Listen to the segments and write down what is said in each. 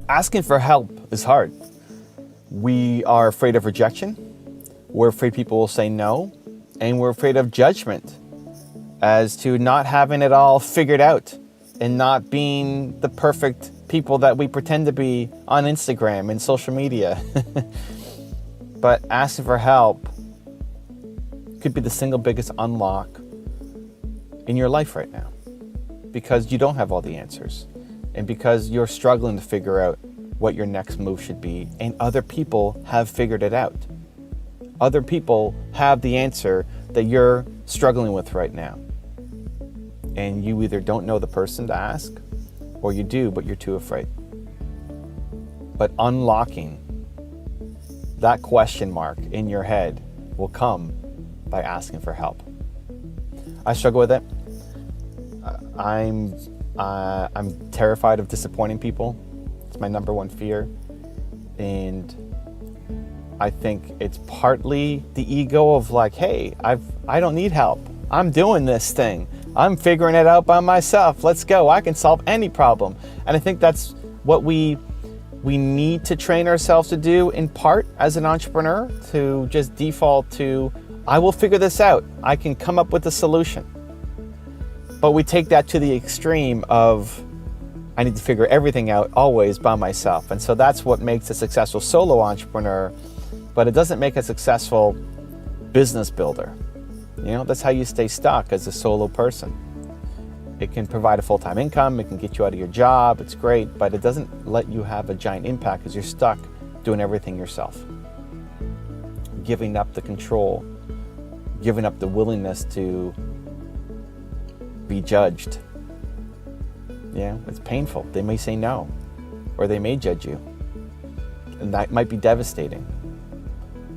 Asking for help is hard. We are afraid of rejection. We're afraid people will say no. And we're afraid of judgment as to not having it all figured out and not being the perfect people that we pretend to be on Instagram and social media. But asking for help could be the single biggest unlock in your life right now, because you don't have all the answers and because you're struggling to figure out what your next move should be, and other people have figured it out. Other people have the answer that you're struggling with right now. And you either don't know the person to ask, or you do, but you're too afraid. But unlocking that question mark in your head will come by asking for help. I struggle with it. I'm terrified of disappointing people. It's my number one fear. And I think it's partly the ego of like, hey, I don't need help. I'm doing this thing. I'm figuring it out by myself. Let's go. I can solve any problem. And I think that's what we need to train ourselves to do in part as an entrepreneur, to just default to, I will figure this out. I can come up with a solution. But we take that to the extreme of, I need to figure everything out always by myself. And so that's what makes a successful solo entrepreneur, but it doesn't make a successful business builder. You know, that's how you stay stuck as a solo person. It can provide a full-time income, it can get you out of your job, it's great, but it doesn't let you have a giant impact because you're stuck doing everything yourself. Giving up the control, giving up the willingness to be judged. Yeah, it's painful. They may say no, or they may judge you. And that might be devastating.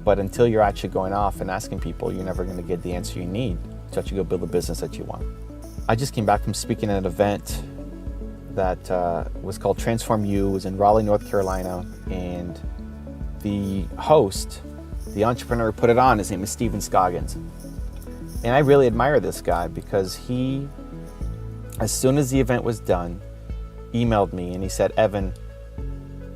But until you're actually going off and asking people, you're never going to get the answer you need to actually go build a business that you want. I just came back from speaking at an event that was called Transform You. It was in Raleigh, North Carolina. And the host, the entrepreneur who put it on, his name is Steven Scoggins. And I really admire this guy because he, as soon as the event was done, emailed me and he said, Evan,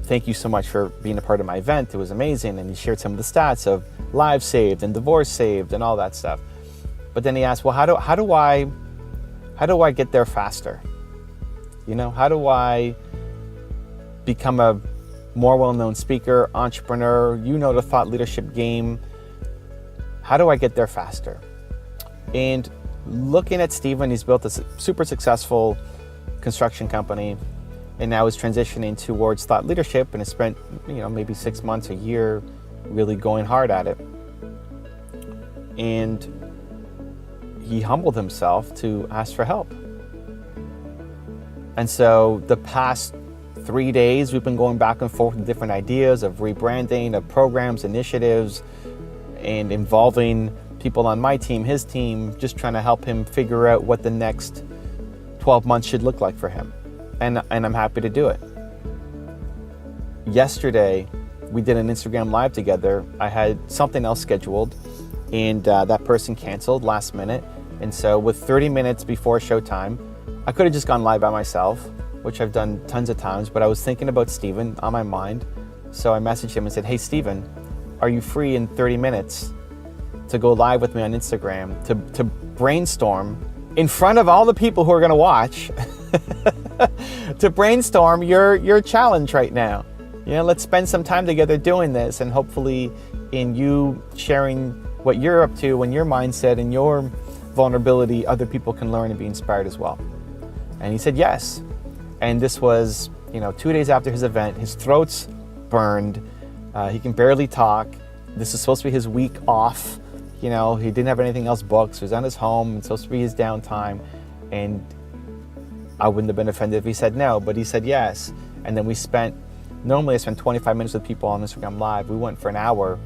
thank you so much for being a part of my event. It was amazing. And he shared some of the stats of lives saved and divorce saved and all that stuff. But then he asked, well, how do I get there faster? You know, how do I become a more well-known speaker, entrepreneur? You know the thought leadership game. How do I get there faster? And looking at Steven, he's built a super successful construction company, and now is transitioning towards thought leadership, and has spent, maybe 6 months, a year, really going hard at it. And he humbled himself to ask for help. And so the past 3 days, we've been going back and forth with different ideas of rebranding, of programs, initiatives, and involving people on my team, his team, just trying to help him figure out what the next 12 months should look like for him. And I'm happy to do it. Yesterday, we did an Instagram Live together. I had something else scheduled, and that person canceled last minute. And so with 30 minutes before showtime, I could have just gone live by myself, which I've done tons of times, but I was thinking about Steven on my mind. So I messaged him and said, hey, Steven, are you free in 30 minutes to go live with me on Instagram to brainstorm in front of all the people who are going to watch to brainstorm your challenge right now? Let's spend some time together doing this, and hopefully in you sharing what you're up to and your mindset and your vulnerability, other people can learn and be inspired as well. And he said yes. And this was 2 days after his event. His throat's burned. He can barely talk. This is supposed to be his week off. He didn't have anything else booked, so he's on his home. It's supposed to be his downtime. And I wouldn't have been offended if he said no, but he said yes. And then normally I spend 25 minutes with people on Instagram Live. We went for an hour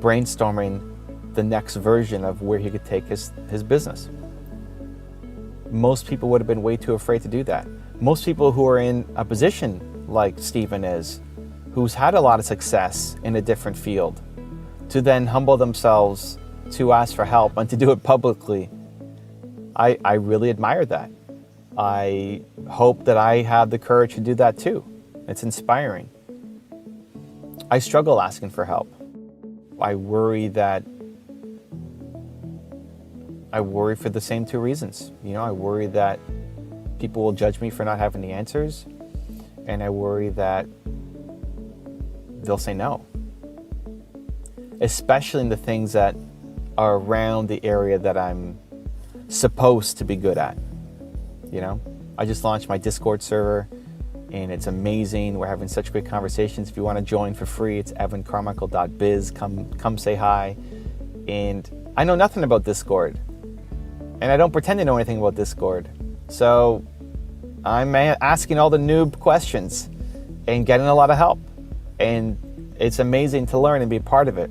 brainstorming the next version of where he could take his business. Most people would have been way too afraid to do that. Most people who are in a position like Steven is, who's had a lot of success in a different field, to then humble themselves to ask for help and to do it publicly, I really admire that. I hope that I have the courage to do that too. It's inspiring. I struggle asking for help. I worry for the same two reasons. I worry that people will judge me for not having the answers, and I worry that they'll say no. Especially in the things that are around the area that I'm supposed to be good at. I just launched my Discord server, and it's amazing. We're having such great conversations. If you want to join for free, it's evancarmichael.biz. Come say hi. And I know nothing about Discord, and I don't pretend to know anything about Discord. So I'm asking all the noob questions and getting a lot of help. And it's amazing to learn and be part of it.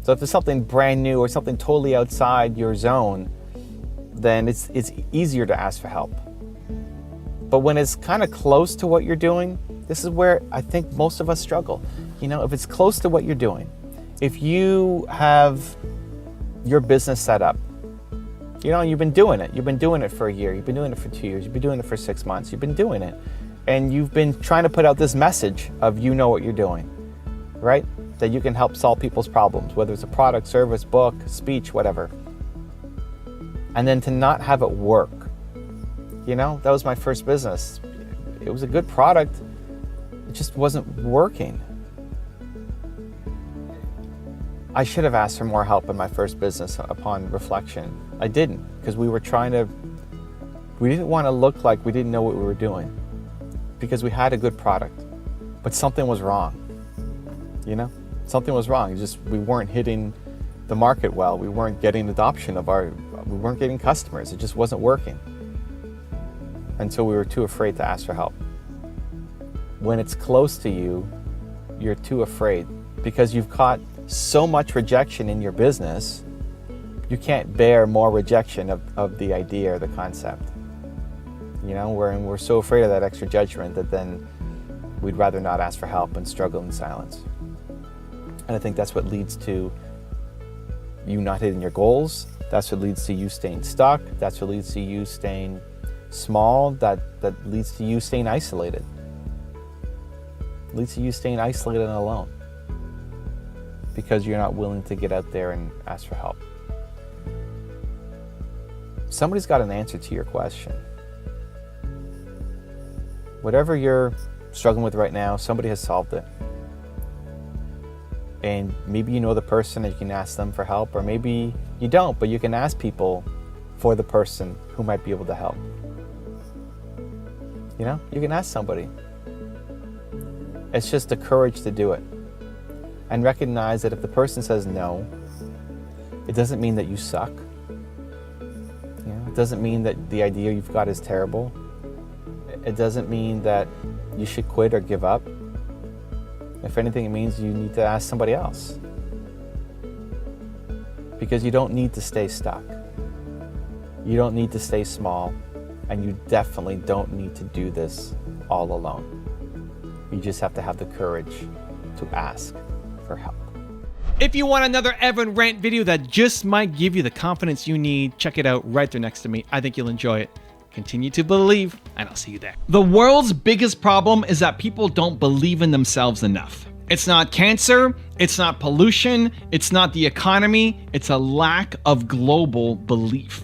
So if there's something brand new or something totally outside your zone, then it's easier to ask for help. But when it's kind of close to what you're doing, this is where I think most of us struggle. If it's close to what you're doing, if you have your business set up, you've been doing it for a year, you've been doing it for 2 years, you've been doing it for 6 months, you've been doing it, and you've been trying to put out this message of what you're doing, right? That you can help solve people's problems, whether it's a product, service, book, speech, whatever. And then to not have it work. That was my first business. It was a good product. It just wasn't working. I should have asked for more help in my first business upon reflection. I didn't, because we didn't want to look like we didn't know what we were doing, because we had a good product, but something was wrong. Something was wrong. We weren't hitting the market well. We weren't getting adoption we weren't getting customers. It just wasn't working. Until we were too afraid to ask for help. When it's close to you, you're too afraid because you've caught so much rejection in your business, you can't bear more rejection of the idea or the concept. We're so afraid of that extra judgment that then we'd rather not ask for help and struggle in silence. And I think that's what leads to you not hitting your goals. That's what leads to you staying stuck. That's what leads to you staying small. That leads to you staying isolated. Leads to you staying isolated and alone because you're not willing to get out there and ask for help. Somebody's got an answer to your question. Whatever you're struggling with right now, somebody has solved it. And maybe you know the person and you can ask them for help, or maybe you don't, but you can ask people for the person who might be able to help. You can ask somebody. It's just the courage to do it. And recognize that if the person says no, it doesn't mean that you suck. It doesn't mean that the idea you've got is terrible. It doesn't mean that you should quit or give up. If anything, it means you need to ask somebody else. Because you don't need to stay stuck. You don't need to stay small. And you definitely don't need to do this all alone. You just have to have the courage to ask for help. If you want another Evan rant video that just might give you the confidence you need, check it out right there next to me. I think you'll enjoy it. Continue to believe, and I'll see you there. The world's biggest problem is that people don't believe in themselves enough. It's not cancer, it's not pollution, it's not the economy, it's a lack of global belief.